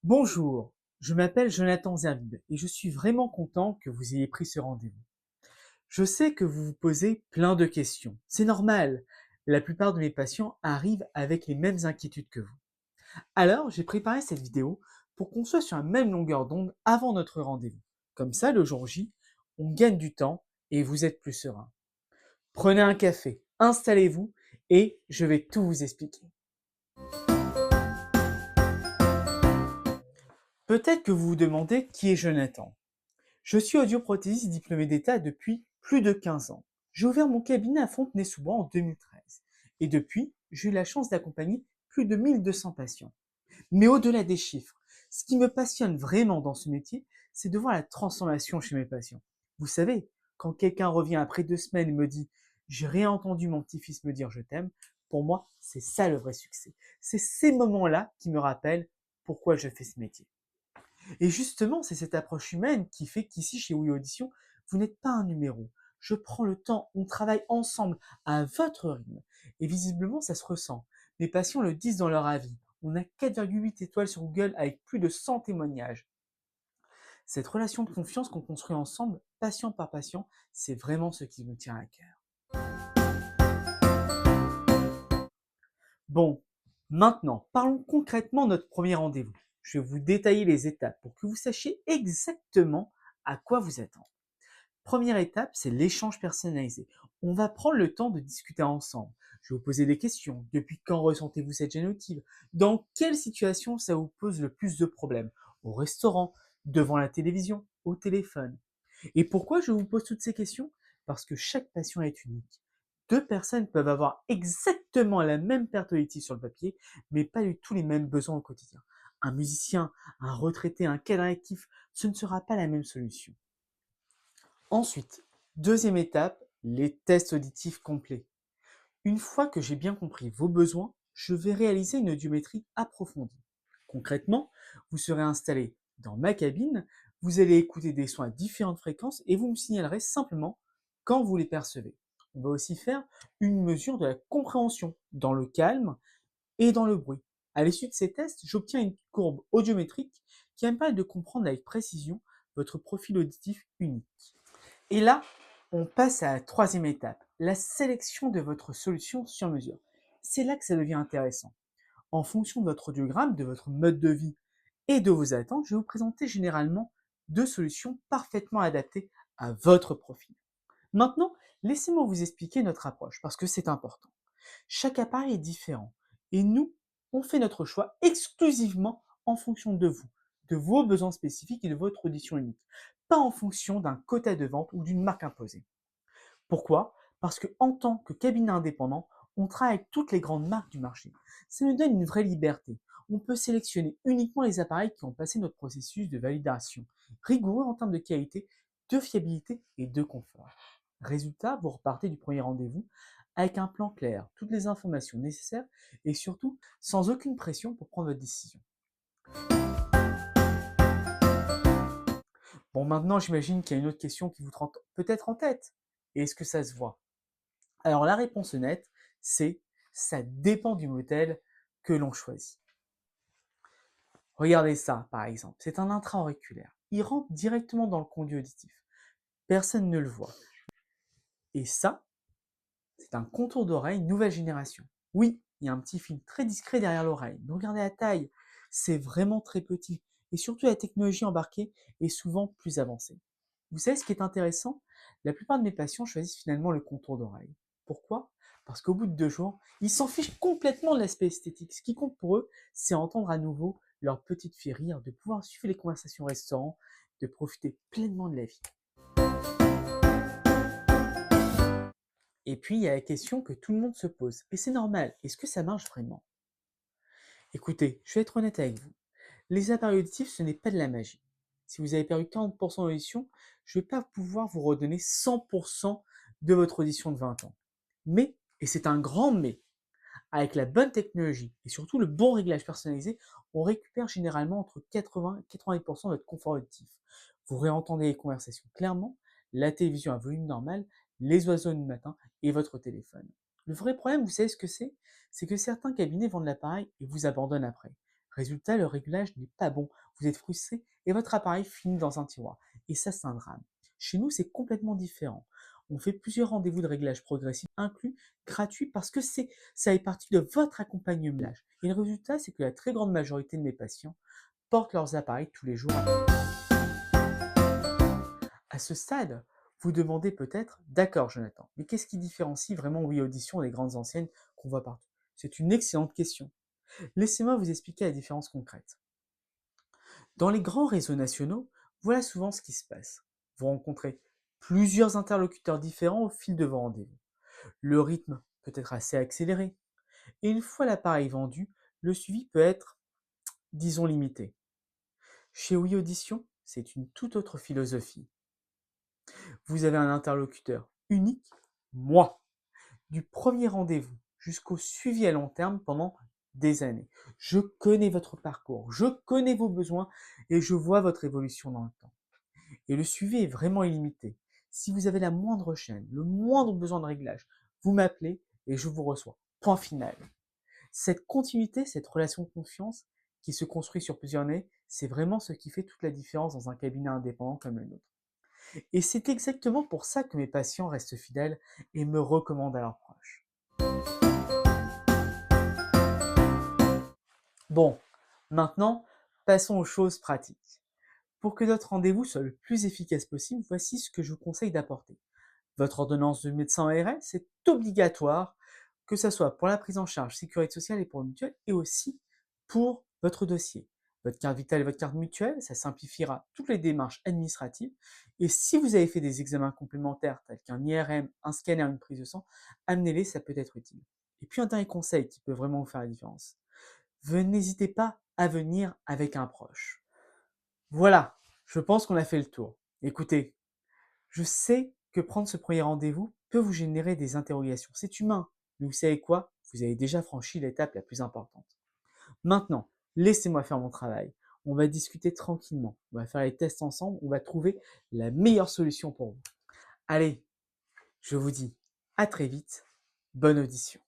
Bonjour, je m'appelle Jonathan Zervid et je suis vraiment content que vous ayez pris ce rendez-vous. Je sais que vous vous posez plein de questions. C'est normal. La plupart de mes patients arrivent avec les mêmes inquiétudes que vous. Alors, j'ai préparé cette vidéo pour qu'on soit sur la même longueur d'onde avant notre rendez-vous. Comme ça, le jour J, on gagne du temps et vous êtes plus serein. Prenez un café, installez-vous et je vais tout vous expliquer. Peut-être que vous vous demandez qui est Jonathan. Je suis audioprothésiste diplômé d'État depuis plus de 15 ans. J'ai ouvert mon cabinet à Fontenay-sous-Bois en 2013 et depuis, j'ai eu la chance d'accompagner plus de 1200 patients. Mais au-delà des chiffres, ce qui me passionne vraiment dans ce métier, c'est de voir la transformation chez mes patients. Vous savez, quand quelqu'un revient après 2 semaines et me dit «J'ai réentendu mon petit-fils me dire je t'aime», pour moi, c'est ça le vrai succès. C'est ces moments-là qui me rappellent pourquoi je fais ce métier. Et justement, c'est cette approche humaine qui fait qu'ici, chez Oui Audition, vous n'êtes pas un numéro. Je prends le temps, on travaille ensemble à votre rythme. Et visiblement, ça se ressent. Mes patients le disent dans leur avis. On a 4,8 étoiles sur Google avec plus de 100 témoignages. Cette relation de confiance qu'on construit ensemble, patient par patient, c'est vraiment ce qui me tient à cœur. Bon, maintenant, parlons concrètement de notre premier rendez-vous. Je vais vous détailler les étapes pour que vous sachiez exactement à quoi vous attendre. Première étape, c'est l'échange personnalisé. On va prendre le temps de discuter ensemble. Je vais vous poser des questions. Depuis quand ressentez-vous cette génotype? Dans quelle situation ça vous pose le plus de problèmes? Au restaurant, devant la télévision, au téléphone. Et pourquoi je vous pose toutes ces questions? Parce que chaque patient est unique. Deux personnes peuvent avoir exactement la même perte auditive sur le papier, mais pas du tout les mêmes besoins au quotidien. Un musicien, un retraité, un cadre actif, ce ne sera pas la même solution. Ensuite, deuxième étape, les tests auditifs complets. Une fois que j'ai bien compris vos besoins, je vais réaliser une audiométrie approfondie. Concrètement, vous serez installé dans ma cabine, vous allez écouter des sons à différentes fréquences et vous me signalerez simplement quand vous les percevez. On va aussi faire une mesure de la compréhension dans le calme et dans le bruit. À l'issue de ces tests, j'obtiens une courbe audiométrique qui va me permettre de comprendre avec précision votre profil auditif unique. Et là, on passe à la troisième étape, la sélection de votre solution sur mesure. C'est là que ça devient intéressant. En fonction de votre audiogramme, de votre mode de vie et de vos attentes, je vais vous présenter généralement deux solutions parfaitement adaptées à votre profil. Maintenant, laissez-moi vous expliquer notre approche parce que c'est important. Chaque appareil est différent et nous, on fait notre choix exclusivement en fonction de vous, de vos besoins spécifiques et de votre audition unique, pas en fonction d'un quota de vente ou d'une marque imposée. Pourquoi? Parce que en tant que cabinet indépendant, on travaille avec toutes les grandes marques du marché. Ça nous donne une vraie liberté. On peut sélectionner uniquement les appareils qui ont passé notre processus de validation, rigoureux en termes de qualité, de fiabilité et de confort. Résultat, vous repartez du premier rendez-vous avec un plan clair, toutes les informations nécessaires et surtout sans aucune pression pour prendre votre décision. Bon, maintenant, j'imagine qu'il y a une autre question qui vous trotte peut-être en tête. Est-ce que ça se voit? Alors, la réponse honnête, c'est ça dépend du modèle que l'on choisit. Regardez ça, par exemple. C'est un intra-auriculaire. Il rentre directement dans le conduit auditif. Personne ne le voit. Et ça, c'est un contour d'oreille nouvelle génération. Oui, il y a un petit fil très discret derrière l'oreille. Mais regardez la taille. C'est vraiment très petit. Et surtout, la technologie embarquée est souvent plus avancée. Vous savez ce qui est intéressant? La plupart de mes patients choisissent finalement le contour d'oreille. Pourquoi? Parce qu'au bout de 2 jours, ils s'en fichent complètement de l'aspect esthétique. Ce qui compte pour eux, c'est entendre à nouveau leur petite fille rire, de pouvoir suivre les conversations au restaurant, de profiter pleinement de la vie. Et puis, il y a la question que tout le monde se pose. Et c'est normal. Est-ce que ça marche vraiment? Écoutez, je vais être honnête avec vous. Les appareils auditifs, ce n'est pas de la magie. Si vous avez perdu 40% d'audition, je ne vais pas pouvoir vous redonner 100% de votre audition de 20 ans. Mais, et c'est un grand mais, avec la bonne technologie et surtout le bon réglage personnalisé, on récupère généralement entre 80 et 90% de votre confort auditif. Vous réentendez les conversations clairement, la télévision à volume normal, les oiseaux du matin et votre téléphone. Le vrai problème, vous savez ce que c'est? C'est que certains cabinets vendent l'appareil et vous abandonnent après. Résultat, le réglage n'est pas bon, vous êtes frustré et votre appareil finit dans un tiroir. Et ça, c'est un drame. Chez nous, c'est complètement différent. On fait plusieurs rendez-vous de réglage progressif inclus, gratuits, parce que ça fait partie de votre accompagnement. Et le résultat, c'est que la très grande majorité de mes patients portent leurs appareils tous les jours. À ce stade, vous demandez peut-être, d'accord Jonathan, mais qu'est-ce qui différencie vraiment Oui Audition des grandes enseignes qu'on voit partout? C'est une excellente question. Laissez-moi vous expliquer la différence concrète. Dans les grands réseaux nationaux, voilà souvent ce qui se passe. Vous rencontrez plusieurs interlocuteurs différents au fil de vos rendez-vous. Le rythme peut être assez accéléré. Et une fois l'appareil vendu, le suivi peut être, disons, limité. Chez Oui Audition, c'est une toute autre philosophie. Vous avez un interlocuteur unique, moi, du premier rendez-vous jusqu'au suivi à long terme pendant des années. Je connais votre parcours, je connais vos besoins et je vois votre évolution dans le temps. Et le suivi est vraiment illimité. Si vous avez la moindre chaîne, le moindre besoin de réglage, vous m'appelez et je vous reçois. Point final. Cette continuité, cette relation de confiance qui se construit sur plusieurs années, c'est vraiment ce qui fait toute la différence dans un cabinet indépendant comme le nôtre. Et c'est exactement pour ça que mes patients restent fidèles et me recommandent à leurs proches. Bon, maintenant, passons aux choses pratiques. Pour que notre rendez-vous soit le plus efficace possible, voici ce que je vous conseille d'apporter. Votre ordonnance de médecin ORL, c'est obligatoire, que ce soit pour la prise en charge sécurité sociale et pour le mutuel, et aussi pour votre dossier. Votre carte vitale et votre carte mutuelle, ça simplifiera toutes les démarches administratives. Et si vous avez fait des examens complémentaires tels qu'un IRM, un scanner, une prise de sang, amenez-les, ça peut être utile. Et puis un dernier conseil qui peut vraiment vous faire la différence. N'hésitez pas à venir avec un proche. Voilà, je pense qu'on a fait le tour. Écoutez, je sais que prendre ce premier rendez-vous peut vous générer des interrogations. C'est humain, mais vous savez quoi? Vous avez déjà franchi l'étape la plus importante. Maintenant, laissez-moi faire mon travail. On va discuter tranquillement. On va faire les tests ensemble. On va trouver la meilleure solution pour vous. Allez, je vous dis à très vite. Bonne audition.